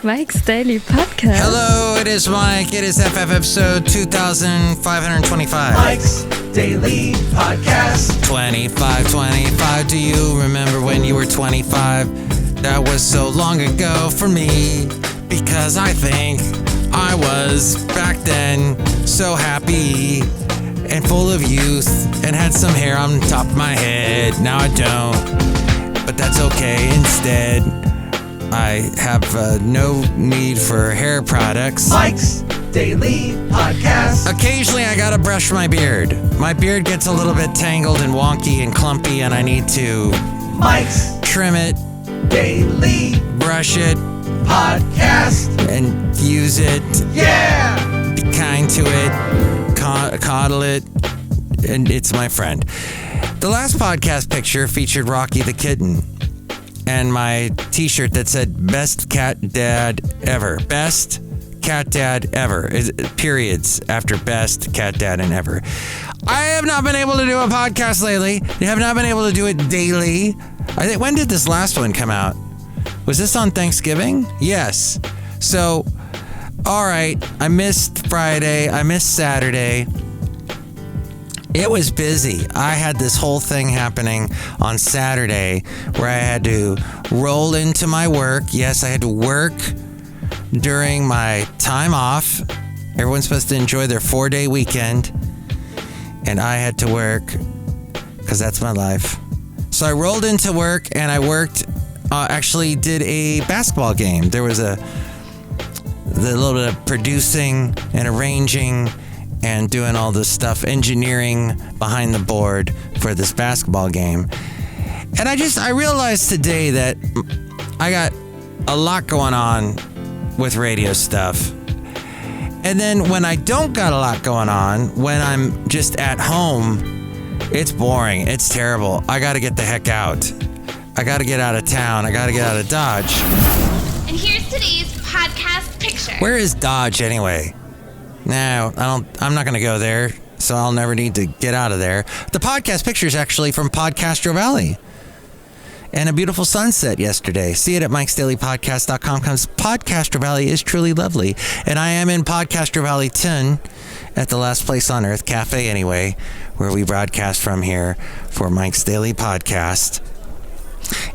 Mike's Daily Podcast. Hello, it is Mike. It is FF episode 2525. Mike's Daily Podcast. 25. Do you remember when you were 25? That was so long ago for me, because I think I was back then so happy and full of youth and had some hair on top of my head. Now I don't, but that's okay. Instead, I have no need for hair products. Mike's Daily Podcast. Occasionally, I gotta brush my beard. My beard gets a little bit tangled and wonky and clumpy, and I need to Mike's trim it, Daily brush it, Podcast. and use it. Yeah! Be kind to it, coddle it, and it's my friend. The last podcast picture featured Rocky the kitten and my t-shirt that said best cat dad ever. Best cat dad ever. Periods after best cat dad and ever. I have not been able to do a podcast lately. I have not been able to do it daily. When did this last one come out? Was this on Thanksgiving? Yes. So, all right. I missed Friday. I missed Saturday. It was busy. I had this whole thing happening on Saturday where I had to roll into my work. Yes, I had to work during my time off. Everyone's supposed to enjoy their 4-day weekend, and I had to work because that's my life. So I rolled into work and I worked, actually did a basketball game. There was the little bit of producing and arranging and doing all this stuff, engineering behind the board for this basketball game. And I realized today that I got a lot going on with radio stuff. And then when I don't got a lot going on, when I'm just at home, it's boring. It's terrible. I got to get the heck out. I got to get out of town. I got to get out of Dodge. And here's today's podcast picture. Where is Dodge anyway? No, I'm not going to go there, so I'll never need to get out of there. The podcast picture is actually from Podcastro Valley. And a beautiful sunset yesterday. See it at mikesdailypodcast.com, because Podcastro Valley is truly lovely. And I am in Podcastro Valley 10 at the Last Place on Earth Cafe anyway, where we broadcast from here for Mike's Daily Podcast.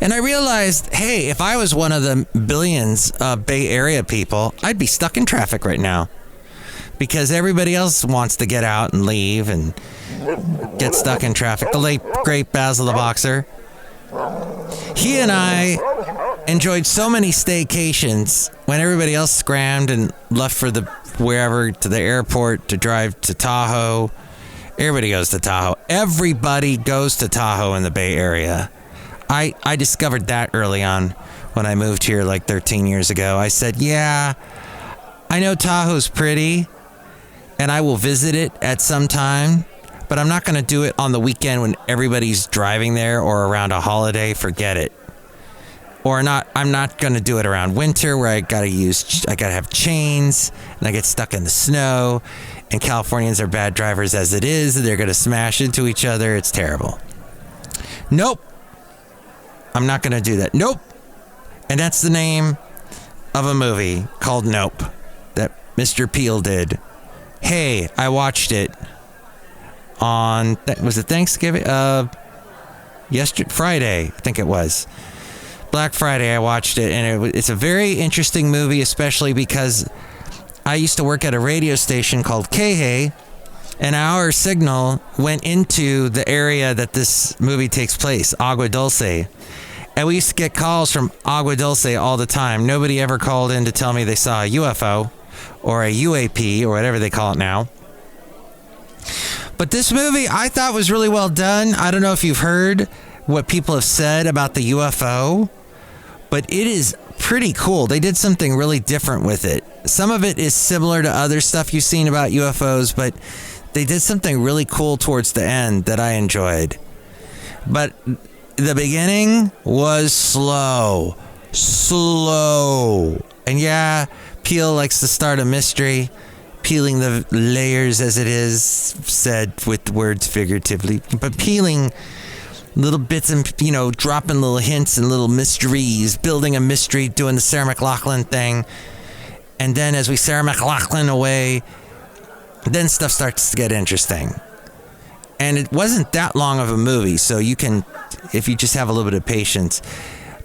And I realized, hey, if I was one of the billions of Bay Area people, I'd be stuck in traffic right now. Because everybody else wants to get out and leave and get stuck in traffic. The late, great Basil the Boxer. He and I enjoyed so many staycations when everybody else scrammed and left for wherever, to the airport, to drive to Tahoe. Everybody goes to Tahoe. Everybody goes to Tahoe in the Bay Area. I discovered that early on when I moved here like 13 years ago. I said, yeah, I know Tahoe's pretty, and I will visit it at some time, but I'm not going to do it on the weekend when everybody's driving there or around a holiday. Forget it. I'm not going to do it around winter where I got to have chains and I get stuck in the snow, and Californians are bad drivers as it is. They're going to smash into each other. It's terrible. Nope. I'm not going to do that. Nope. And that's the name of a movie called Nope that Mr. Peel did. Hey, I watched it on, was it Thanksgiving? Friday, I think it was. Black Friday, I watched it, and it's a very interesting movie, especially because I used to work at a radio station called Kehei, and our signal went into the area that this movie takes place, Agua Dulce. And we used to get calls from Agua Dulce all the time. Nobody ever called in to tell me they saw a UFO or a UAP or whatever they call it now. But this movie I thought was really well done. I don't know if you've heard what people have said about the UFO, but it is pretty cool. They did something really different with it. Some of it is similar to other stuff you've seen about UFOs, but they did something really cool towards the end that I enjoyed. But the beginning was slow. And yeah, Peel likes to start a mystery, peeling the layers, as it is said with words figuratively, but peeling little bits and, dropping little hints and little mysteries, building a mystery, doing the Sarah McLachlan thing. And then as we Sarah McLachlan away, then stuff starts to get interesting. And it wasn't that long of a movie, so you can, if you just have a little bit of patience.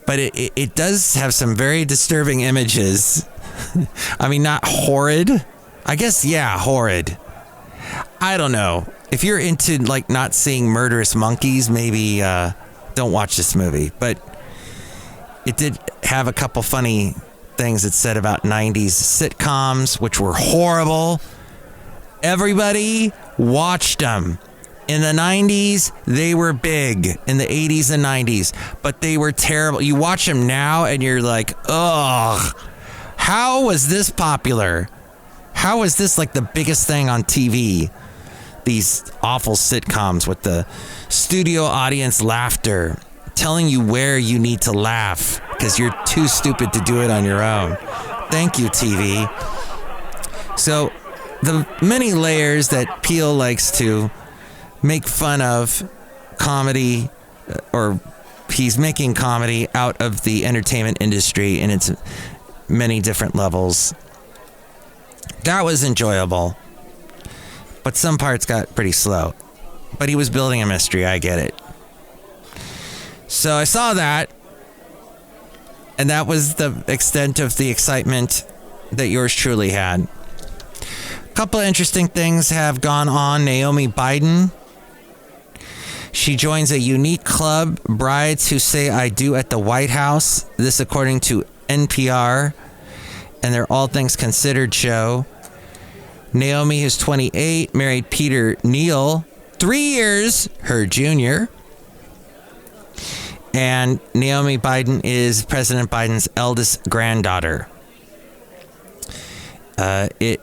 But it does have some very disturbing images. I mean, not horrid. I guess, yeah, horrid. I don't know. If you're into, not seeing murderous monkeys, maybe don't watch this movie. But it did have a couple funny things it said about 90s sitcoms, which were horrible. Everybody watched them. In the 90s, they were big. In the 80s and 90s. But they were terrible. You watch them now and you're like, ugh. How was this popular? How was this the biggest thing on TV? These awful sitcoms with the studio audience laughter. Telling you where you need to laugh. Because you're too stupid to do it on your own. Thank you, TV. So, the many layers that Peele likes to make fun of comedy, or he's making comedy out of the entertainment industry in its many different levels. That was enjoyable, but some parts got pretty slow. But he was building a mystery, I get it. So I saw that, and that was the extent of the excitement that yours truly had. A couple of interesting things have gone on. Naomi Biden, she joins a unique club, brides who say I do at the White House. This according to NPR and their All Things Considered show. Naomi, who's 28, married Peter Neal, 3 years her junior. And Naomi Biden is President Biden's eldest granddaughter. It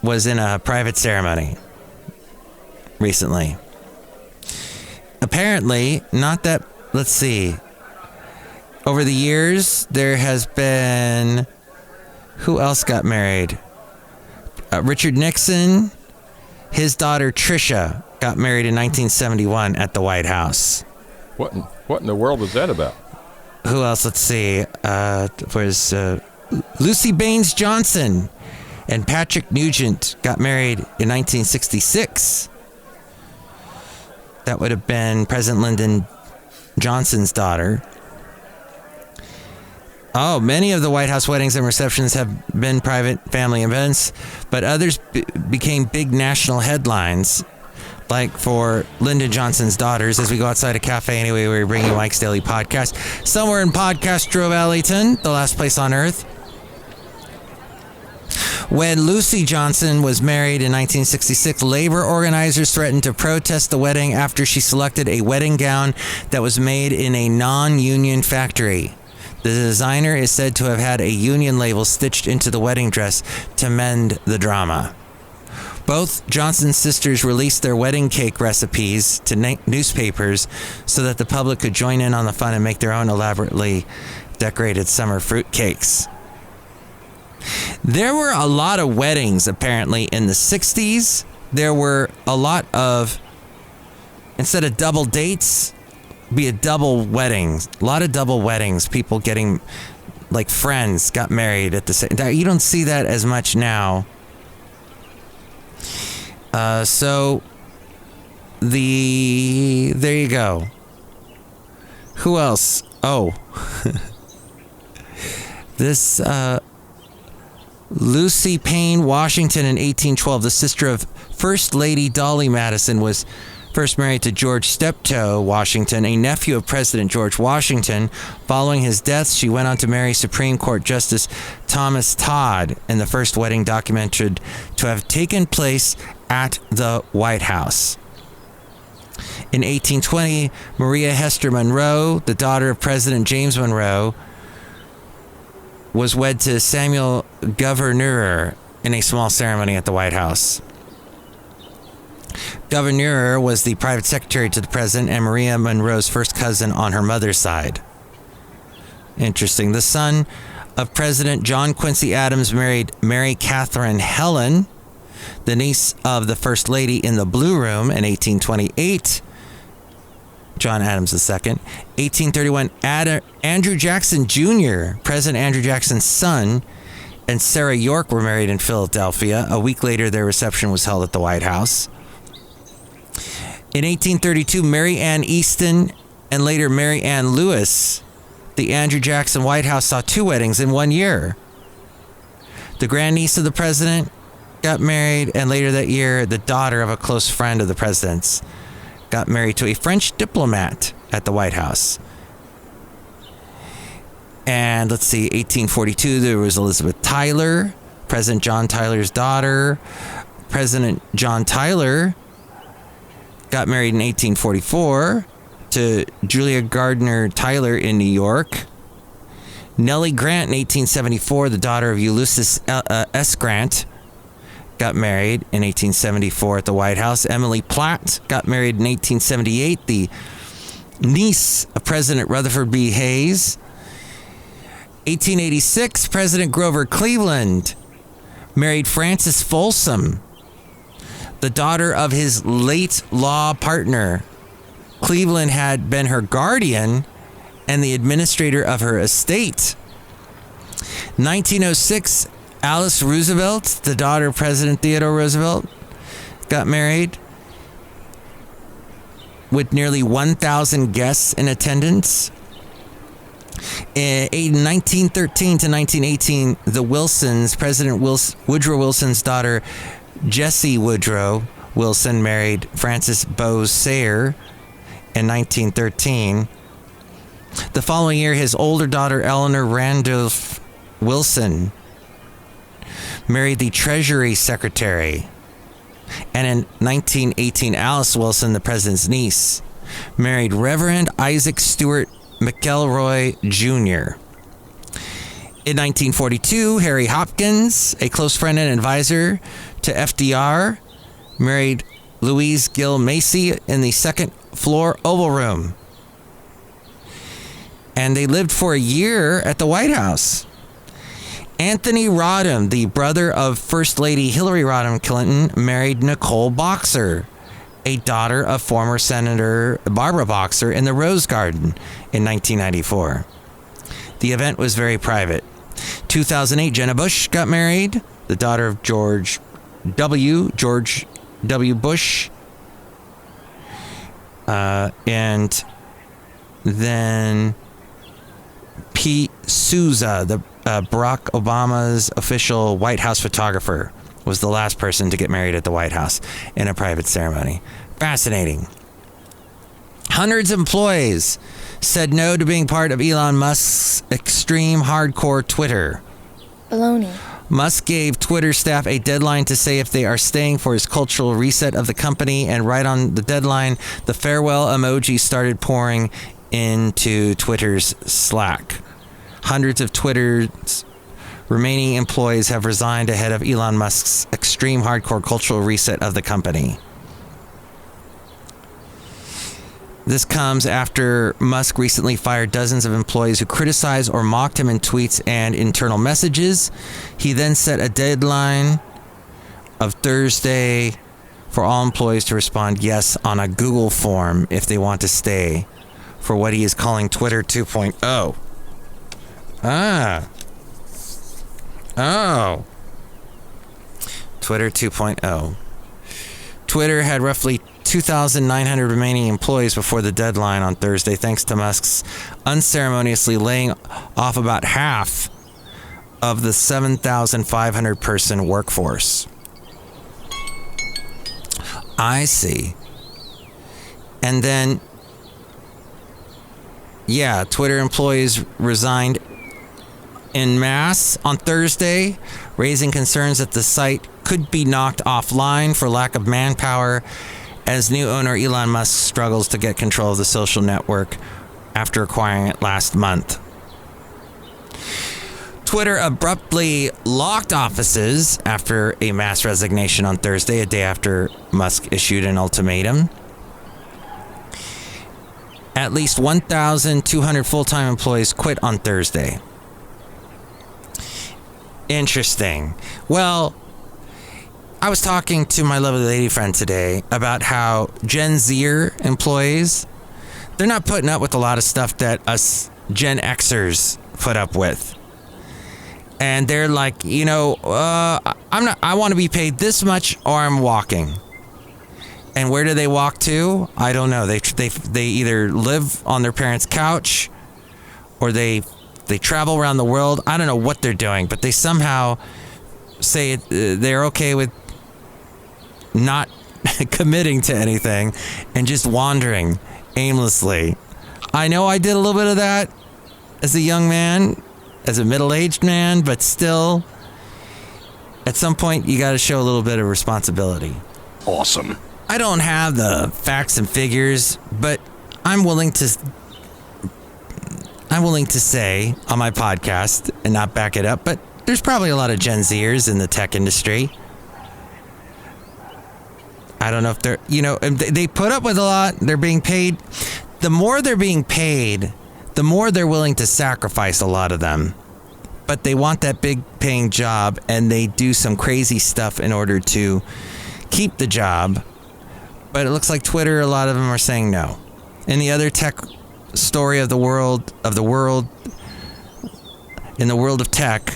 was in a private ceremony recently. Apparently, not that, let's see. Over the years, there has been, who else got married? Richard Nixon, his daughter Tricia got married in 1971 at the White House. What in the world was that about? Who else? Let's see. Was Lucy Baines Johnson and Patrick Nugent got married in 1966. That would have been President Lyndon Johnson's daughter. Oh, many of the White House weddings and receptions have been private family events, but others became big national headlines, like for Lyndon Johnson's daughters. As we go outside a cafe anyway, we bring you Mike's Daily Podcast. Somewhere in Podcastro Valleyton, the last place on earth. When Lucy Johnson was married in 1966, labor organizers threatened to protest the wedding after she selected a wedding gown that was made in a non-union factory. The designer is said to have had a union label stitched into the wedding dress to mend the drama. Both Johnson sisters released their wedding cake recipes to newspapers so that the public could join in on the fun and make their own elaborately decorated summer fruit cakes. There were a lot of weddings, apparently, in the 60s. There were a lot of, instead of double dates, be a double weddings. A lot of double weddings. People getting, like, friends got married at the same time. You don't see that as much now. So, there you go. Who else? Oh. This, Lucy Payne Washington in 1812, the sister of First Lady Dolly Madison, was first married to George Steptoe Washington, a nephew of President George Washington. Following his death, she went on to marry Supreme Court Justice Thomas Todd, and the first wedding documented to have taken place at the White House. In 1820, Maria Hester Monroe, the daughter of President James Monroe, was wed to Samuel Gouverneur in a small ceremony at the White House. Gouverneur was the private secretary to the president and Maria Monroe's first cousin on her mother's side. Interesting. The son of President John Quincy Adams married Mary Catherine Helen, the niece of the First Lady in the Blue Room in 1828. John Adams II. 1831, Andrew Jackson Jr., President Andrew Jackson's son, and Sarah York were married in Philadelphia. A week later, their reception was held at the White House. In 1832, Mary Ann Easton and later Mary Ann Lewis, the Andrew Jackson White House saw 2 weddings in 1 year. The grandniece of the president got married, and later that year, the daughter of a close friend of the president's got married to a French diplomat at the White House. And let's see, 1842, there was Elizabeth Tyler, President John Tyler's daughter. President John Tyler got married in 1844 to Julia Gardner Tyler in New York. Nellie Grant in 1874, the daughter of Ulysses S. Grant, got married in 1874 at the White House. Emily Platt got married in 1878, the niece of President Rutherford B. Hayes. 1886, President Grover Cleveland married Frances Folsom, the daughter of his late law partner. Cleveland had been her guardian and the administrator of her estate. 1906, Alice Roosevelt, the daughter of President Theodore Roosevelt, got married with nearly 1,000 guests in attendance. In 1913 to 1918, the Wilsons, President Woodrow Wilson's daughter, Jessie Woodrow Wilson, married Francis Bowes Sayer in 1913. The following year, his older daughter, Eleanor Randolph Wilson, married the Treasury Secretary. And in 1918, Alice Wilson, the president's niece, married Reverend Isaac Stewart McElroy Jr. In 1942, Harry Hopkins, a close friend and advisor to FDR, married Louise Gill Macy in the second floor Oval Room. And they lived for a year at the White House. Anthony Rodham, the brother of First Lady Hillary Rodham Clinton, married Nicole Boxer, a daughter of former Senator Barbara Boxer, in the Rose Garden in 1994. The event was very private. 2008, Jenna Bush got married, the daughter of George W. Bush. And then Pete Souza, the Barack Obama's official White House photographer, was the last person to get married at the White House in a private ceremony. Fascinating. Hundreds of employees said no to being part of Elon Musk's extreme hardcore Twitter. Baloney. Musk gave Twitter staff a deadline to say if they are staying for his cultural reset of the company, and right on the deadline, the farewell emoji started pouring into Twitter's Slack. Hundreds of Twitter's remaining employees have resigned ahead of Elon Musk's extreme hardcore cultural reset of the company. This comes after Musk recently fired dozens of employees who criticized or mocked him in tweets and internal messages. He then set a deadline of Thursday for all employees to respond yes on a Google form if they want to stay for what he is calling Twitter 2.0. Twitter 2.0. Twitter had roughly 2,900 remaining employees before the deadline on Thursday, thanks to Musk's unceremoniously laying off about half of the 7,500 person workforce. I see. And then, Twitter employees resigned en masse on Thursday, raising concerns that the site could be knocked offline for lack of manpower as new owner Elon Musk struggles to get control of the social network after acquiring it last month. Twitter abruptly locked offices after a mass resignation on Thursday, a day after Musk issued an ultimatum. At least 1,200 full-time employees quit on Thursday. Interesting. Well, I was talking to my lovely lady friend today about how Gen Zer employees, They're not putting up with a lot of stuff that us Gen Xers put up with. And they're like, I want to be paid this much or I'm walking. And where do they walk to? I don't know. They either live on their parents' couch or they travel around the world. I don't know what they're doing, but they somehow say they're okay with not committing to anything and just wandering aimlessly. I know I did a little bit of that as a young man, as a middle-aged man, but still, at some point, you got to show a little bit of responsibility. Awesome. I don't have the facts and figures, but I'm willing to say on my podcast and not back it up, but there's probably a lot of Gen Zers in the tech industry. I don't know if they're, they put up with a lot. They're being paid. The more they're being paid, the more they're willing to sacrifice a lot of them. But they want that big paying job, and they do some crazy stuff in order to keep the job. But it looks like Twitter, a lot of them are saying no. In the other tech story in the world of tech,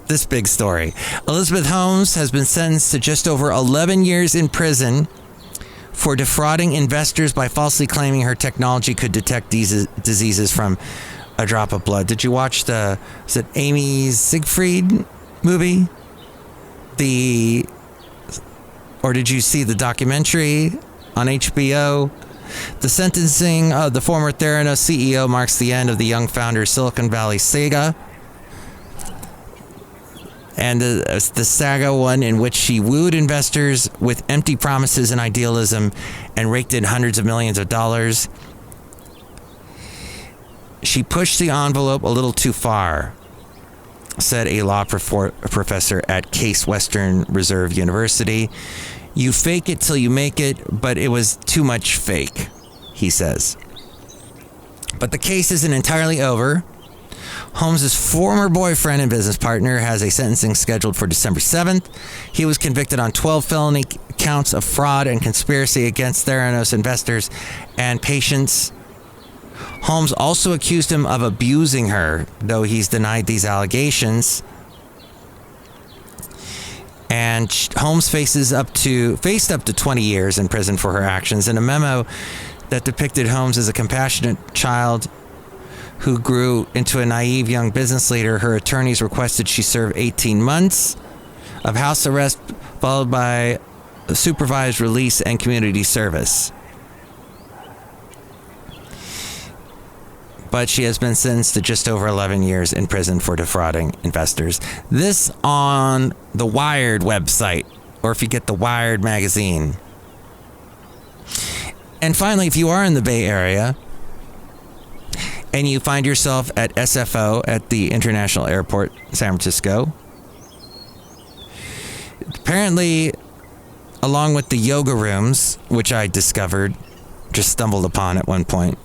this big story. Elizabeth Holmes has been sentenced to just over 11 years in prison for defrauding investors by falsely claiming her technology could detect diseases from a drop of blood. Did you watch is it Amy Siegfried movie? Or did you see the documentary on HBO? The sentencing of the former Theranos CEO marks the end of the young founder's Silicon Valley saga. And the saga one in which she wooed investors with empty promises and idealism and raked in hundreds of millions of dollars. She pushed the envelope a little too far, said a law professor at Case Western Reserve University. You fake it till you make it, but it was too much fake, he says. But the case isn't entirely over. Holmes' former boyfriend and business partner has a sentencing scheduled for December 7th. He was convicted on 12 felony counts of fraud and conspiracy against Theranos investors and patients. Holmes also accused him of abusing her, though he's denied these allegations. And Holmes faced up to 20 years in prison for her actions. In a memo that depicted Holmes as a compassionate child who grew into a naive young business leader, her attorneys requested she serve 18 months of house arrest, followed by supervised release and community service. But she has been sentenced to just over 11 years in prison for defrauding investors. This on the Wired website, or if you get the Wired magazine. And finally, if you are in the Bay Area and you find yourself at SFO at the International Airport, San Francisco, apparently, along with the yoga rooms, which I discovered, just stumbled upon at one point.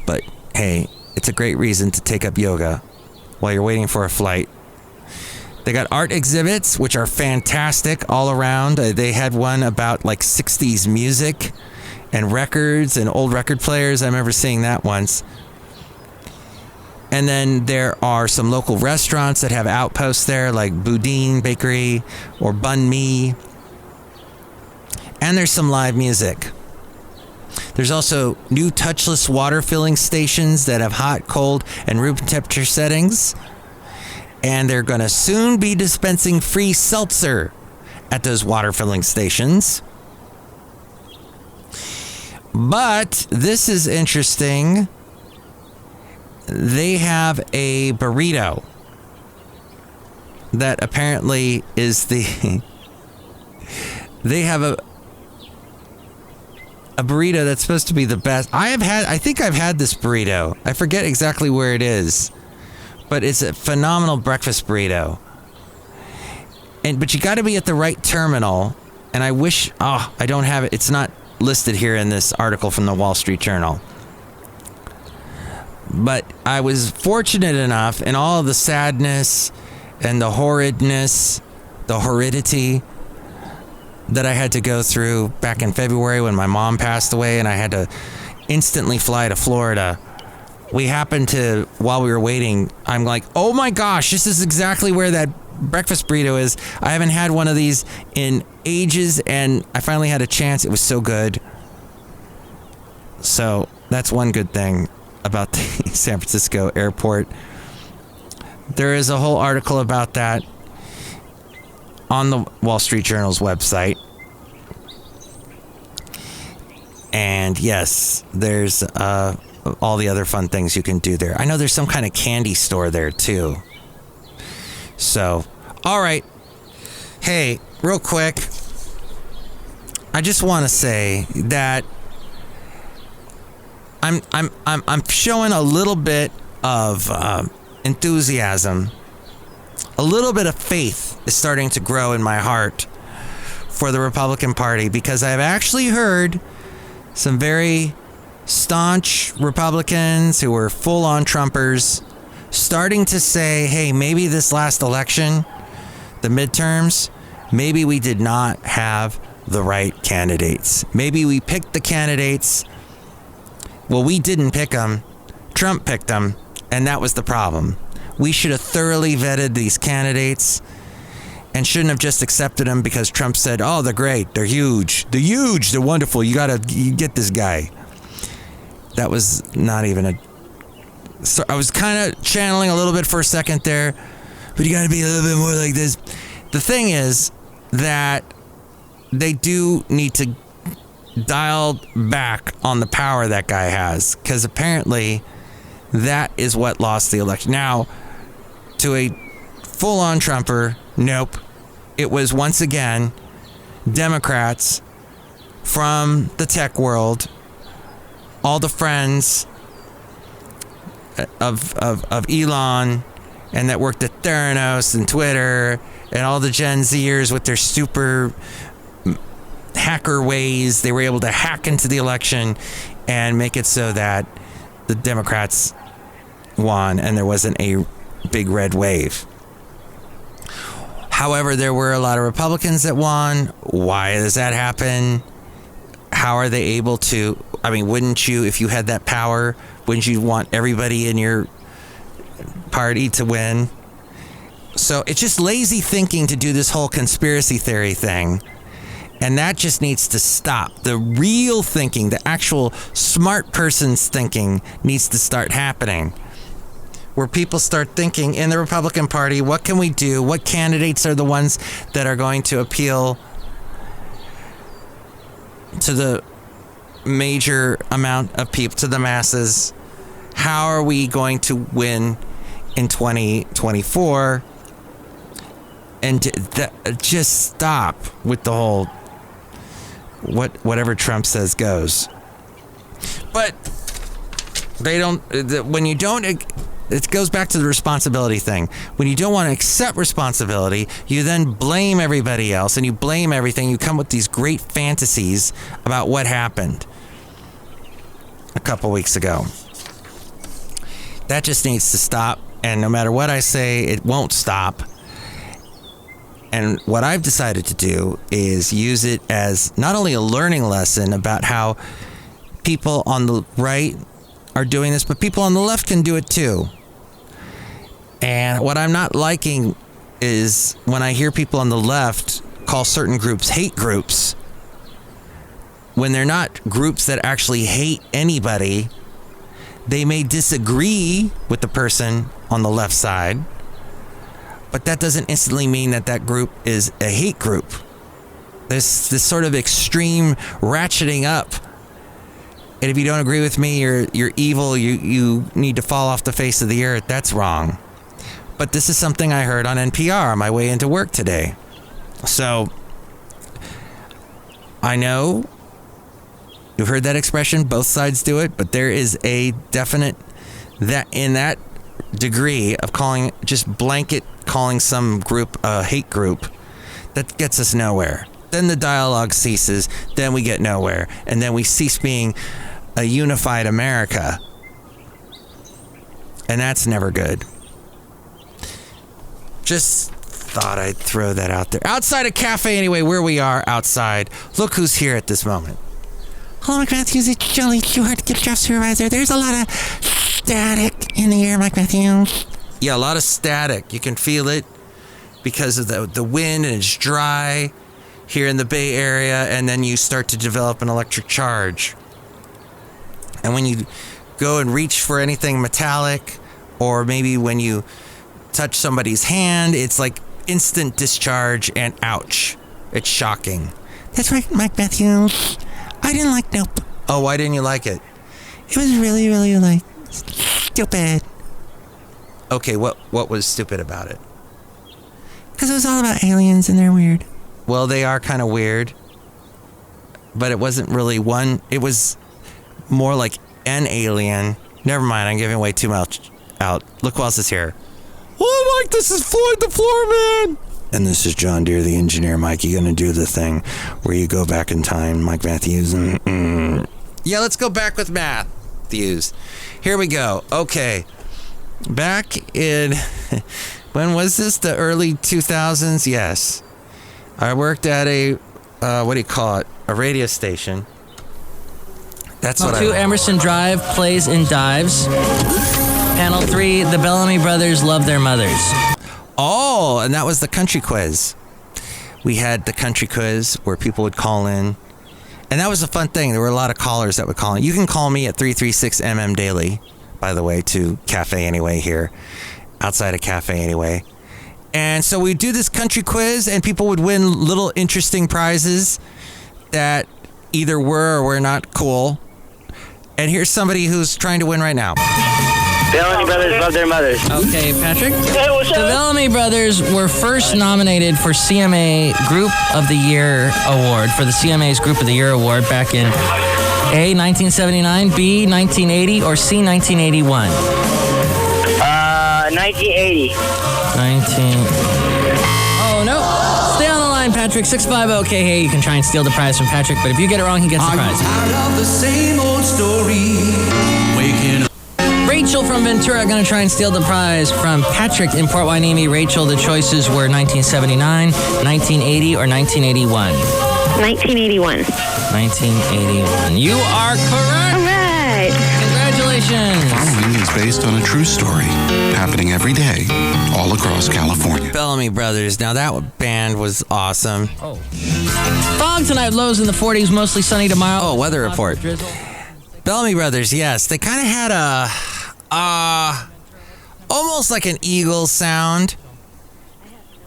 But hey, it's a great reason to take up yoga while you're waiting for a flight. They got art exhibits, which are fantastic all around. They had one about like 60s music and records and old record players. I remember seeing that once. And then there are some local restaurants that have outposts there, like Boudin Bakery or Bun Me. And there's some live music. There's also new touchless water filling stations that have hot, cold, and room temperature settings. And they're going to soon be dispensing free seltzer at those water filling stations. But this is interesting. They have a burrito that apparently is the... They have a burrito that's supposed to be the best. I think I've had this burrito. I forget exactly where it is, but it's a phenomenal breakfast burrito. But you got to be at the right terminal. And I wish, I don't have it. It's not listed here in this article from the Wall Street Journal. But I was fortunate enough in all of the sadness and the horridness, the horridity that I had to go through back in February when my mom passed away and I had to instantly fly to Florida. We happened to, while we were waiting, I'm like, oh my gosh, this is exactly where that breakfast burrito is. I haven't had one of these in ages, and I finally had a chance. It was so good. So that's one good thing about the San Francisco airport. There is a whole article about that on the Wall Street Journal's website. And yes, there's all the other fun things you can do there. I know there's some kind of candy store there too. So, all right. Hey, real quick, I just want to say that I'm showing a little bit of enthusiasm. A little bit of faith is starting to grow in my heart for the Republican Party, because I've actually heard some very staunch Republicans who were full-on Trumpers starting to say, hey, maybe this last election, the midterms, maybe we did not have the right candidates. Maybe we picked the candidates. Well, we didn't pick them. Trump picked them, and that was the problem. We should have thoroughly vetted these candidates and shouldn't have just accepted them because Trump said, oh, they're great, they're huge, they're wonderful, you get this guy. That was not even a... So I was kind of channeling a little bit for a second there, but you got to be a little bit more like this. The thing is that they do need to dial back on the power that guy has, because apparently that is what lost the election. Now, to a full-on Trumper, nope. It was once again Democrats from the tech world, all the friends of Elon and that worked at Theranos and Twitter, and all the Gen Zers with their super hacker ways. They were able to hack into the election and make it so that the Democrats won and there wasn't a big red wave. However, there were a lot of Republicans that won. Why does that happen? How are they able to? I mean, wouldn't you, if you had that power, wouldn't you want everybody in your party to win? So it's just lazy thinking to do this whole conspiracy theory thing. And that just needs to stop. The real thinking, the actual smart person's thinking needs to start happening. Where people start thinking in the Republican Party, what can we do? What candidates are the ones that are going to appeal to the major amount of people, to the masses? How are we going to win in 2024? And just stop with the whole whatever Trump says goes. But they don't, when you don't, it goes back to the responsibility thing. When you don't want to accept responsibility, you then blame everybody else and you blame everything. You come with these great fantasies about what happened a couple weeks ago. That just needs to stop. And no matter what I say, it won't stop. And what I've decided to do is use it as not only a learning lesson about how people on the right are doing this, but people on the left can do it too. And what I'm not liking is when I hear people on the left call certain groups hate groups, when they're not groups that actually hate anybody. They may disagree with the person on the left side, but that doesn't instantly mean that that group is a hate group. There's this sort of extreme ratcheting up. And if you don't agree with me, you're evil, you need to fall off the face of the earth. That's wrong. But this is something I heard on NPR on my way into work today. So, I know you've heard that expression, both sides do it, but there is a definite, that in that degree of calling, just blanket calling some group a hate group, that gets us nowhere. Then the dialogue ceases, then we get nowhere, and then we cease being a unified America. And that's never good. Just thought I'd throw that out there. Outside a cafe, anyway, where we are outside. Look who's here at this moment. Hello, Mike Matthews. It's Chely Shoehart, gift shop supervisor. There's a lot of static in the air, Mike Matthews. Yeah, a lot of static. You can feel it because of the wind, and it's dry here in the Bay Area, and then you start to develop an electric charge. And when you go and reach for anything metallic, or maybe when you touch somebody's hand, it's like instant discharge and ouch. It's shocking. That's right, Mike Matthews. I didn't like Nope. Oh, why didn't you like it? It was really, really like stupid. Okay, what was stupid about it? Because it was all about aliens and they're weird. Well, they are kind of weird. But it wasn't really one. It was more like an alien. Never mind, I'm giving away too much out. Look who else is here. Oh, Mike, this is Floyd the Floorman. And this is John Deere, the engineer. Mike, you gonna do the thing where you go back in time, Mike Matthews? Yeah, let's go back with Matthews. Here we go. Okay. Back in, when was this? The early 2000s? Yes. I worked at a, what do you call it? A radio station. That's what 2 Emerson Drive plays and dives. Panel 3, the Bellamy Brothers love their mothers. Oh, and that was the country quiz. We had the country quiz where people would call in. And that was a fun thing. There were a lot of callers that would call in. You can call me at 336-MM Daily, by the way, to Cafe Anyway here. Outside of Cafe Anyway. And so we'd do this country quiz, and people would win little interesting prizes that either were or were not cool. And here's somebody who's trying to win right now. Bellamy Brothers love their mothers. Okay, Patrick. Hey, what's The up? Bellamy Brothers were first nominated for CMA Group of the Year Award, for the CMA's Group of the Year Award back in A, 1979, B, 1980, or C, 1981? 1980. 19... Oh, no. Stay on the line, Patrick. 650 KH. You can try and steal the prize from Patrick, but if you get it wrong, he gets the prize. Tired of the same old story. Waking up. Rachel from Ventura going to try and steal the prize from Patrick in Port Hueneme. Rachel, the choices were 1979, 1980, or 1981. 1981. 1981. You are correct. All right. Congratulations. Following is based on a true story happening every day all across California. Bellamy Brothers. Now that band was awesome. Fog tonight, lows in the 40s, mostly sunny tomorrow. Oh, weather report. Drizzle. Bellamy Brothers, yes. They kind of had a, almost like an Eagles sound.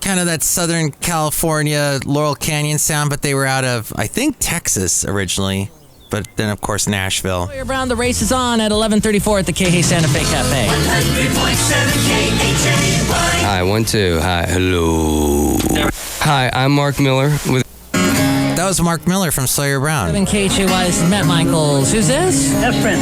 Kind of that Southern California, Laurel Canyon sound, but they were out of, I think, Texas originally. But then, of course, Nashville. Sawyer Brown, the race is on at 11:34 at the KH Santa Fe Cafe. 100.7 Hi, 1, 2. Hi, hello. Hi, I'm Mark Miller with. That was Mark Miller from Sawyer Brown. 7 KHAY, this is Matt Michaels. Who's this? Efren.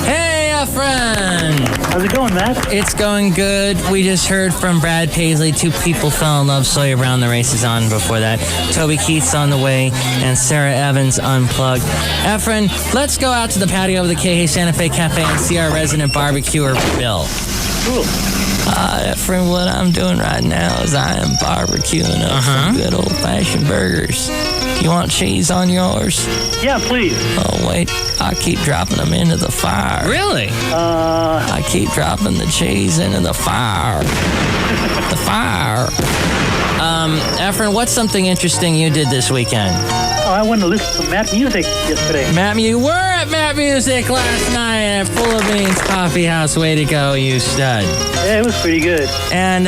Hey, Efren. How's it going, Matt? It's going good. We just heard from Brad Paisley. 2 people fell in love. Sawyer Brown, the race is on before that. Toby Keith's on the way, and Sarah Evans unplugged. Efren, let's go out to the patio of the KH Santa Fe Cafe and see our resident barbecuer, Bill. Cool. Efren, what I'm doing right now is I am barbecuing up some good old-fashioned burgers. You want cheese on yours? Yeah, please. Oh, wait. I keep dropping them into the fire. Really? I keep dropping the cheese into the fire. The fire. Efren, what's something interesting you did this weekend? Oh, I went to listen to Matt Music yesterday. You were at Matt Music last night at Full of Beans Coffee House. Way to go, you stud. Yeah, it was pretty good. And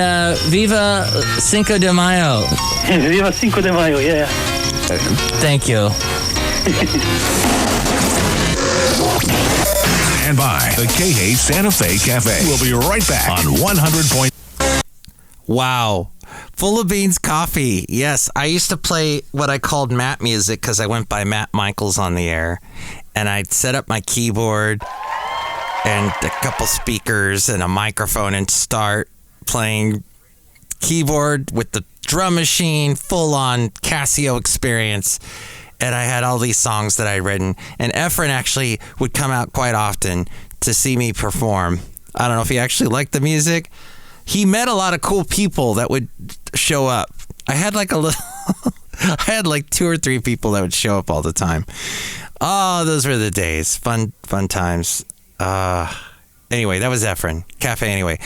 Viva Cinco de Mayo. Viva Cinco de Mayo, yeah. Thank you. Stand by. The KH Santa Fe Cafe. We'll be right back on 100. Wow. Full of Beans Coffee. Yes, I used to play what I called Matt Music because I went by Matt Michaels on the air. And I'd set up my keyboard and a couple speakers and a microphone and start playing keyboard with the drum machine, full-on Casio experience. And I had all these songs that I'd written. And Efren actually would come out quite often to see me perform. I don't know if he actually liked the music, he met a lot of cool people that would show up. I had like I had like 2 or 3 people that would show up all the time. Oh, those were the days. Fun times. Anyway, that was Efren. Cafe anyway.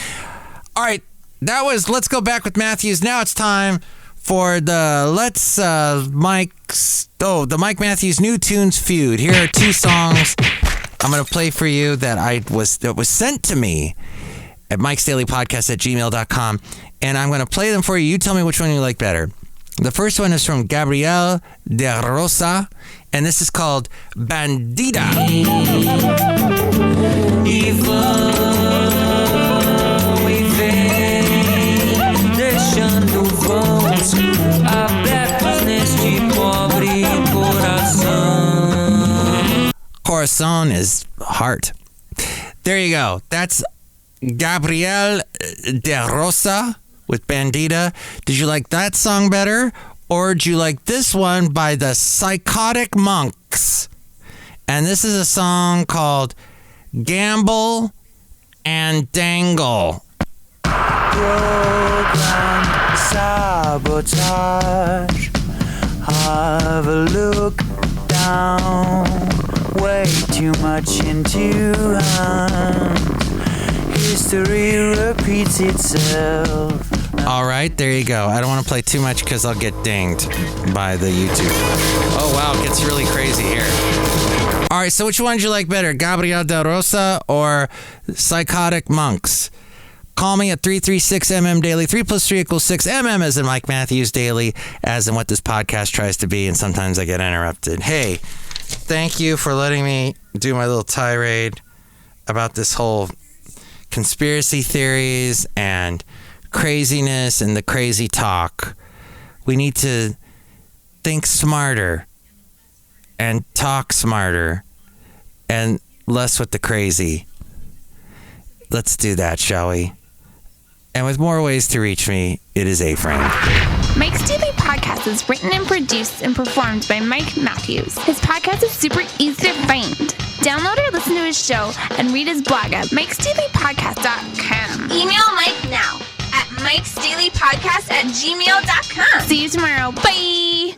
All right, that was Let's Go Back with Matthews. Now it's time for the Mike Matthews New Tunes Feud. Here are 2 songs I'm going to play for you that was sent to me at mikesdailypodcast@gmail.com, and I'm going to play them for you. You tell me which one you like better. The first one is from Gabriel de Rosa, and this is called Bandida. Corazón is heart. There you go. That's Gabriel de Rosa with Bandita. Did you like that song better? Or did you like this one by the Psychotic Monks? And this is a song called Gamble and Dangle. Program sabotage. Have a look down. Way too much into hand. History repeats itself. All right, there you go. I don't want to play too much because I'll get dinged by the YouTube. Oh, wow, it gets really crazy here. All right, so which one did you like better, Gabriel de Rosa or Psychotic Monks? Call me at 336MM Daily. 3 + 3 = 6. MM as in Mike Matthews Daily, as in what this podcast tries to be, and sometimes I get interrupted. Hey, thank you for letting me do my little tirade about this whole conspiracy theories and craziness and the crazy talk. We need to think smarter and talk smarter and less with the crazy. Let's do that, shall we? And with more ways to reach me, it is A-Frame. Mike's Daily Podcast is written and produced and performed by Mike Matthews. His podcast is super easy to find. Download or listen to his show and read his blog at mikesdailypodcast.com. Email Mike now at mikesdailypodcast@gmail.com. See you tomorrow. Bye!